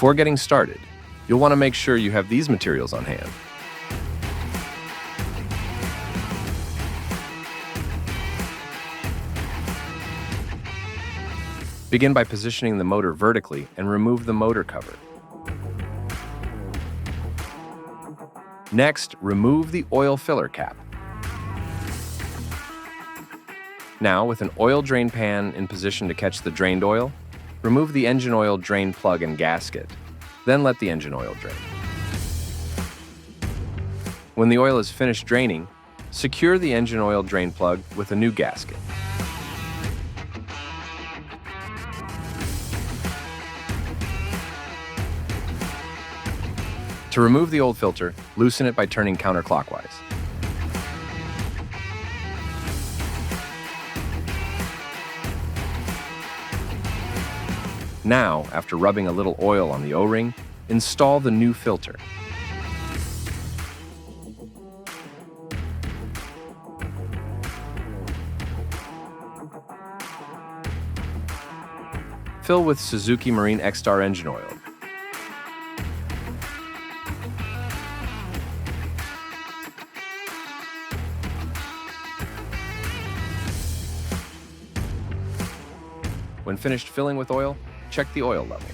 Before getting started, you'll want to make sure you have these materials on hand. Begin by positioning the motor vertically and remove the motor cover. Next, remove the oil filler cap. Now, with an oil drain pan in position to catch the drained oil, remove the engine oil drain plug and gasket. Then let the engine oil drain. When the oil is finished draining, secure the engine oil drain plug with a new gasket. To remove the old filter, loosen it by turning counterclockwise. Now, after rubbing a little oil on the O-ring, install the new filter. Fill with Suzuki Marine X-Star engine oil. When finished filling with oil, check the oil level.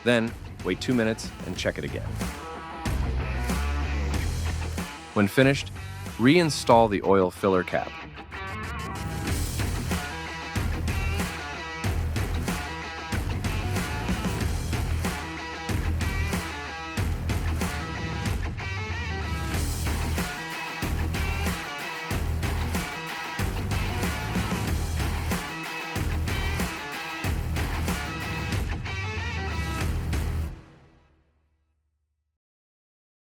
Then, wait 2 minutes and check it again. When finished, reinstall the oil filler cap.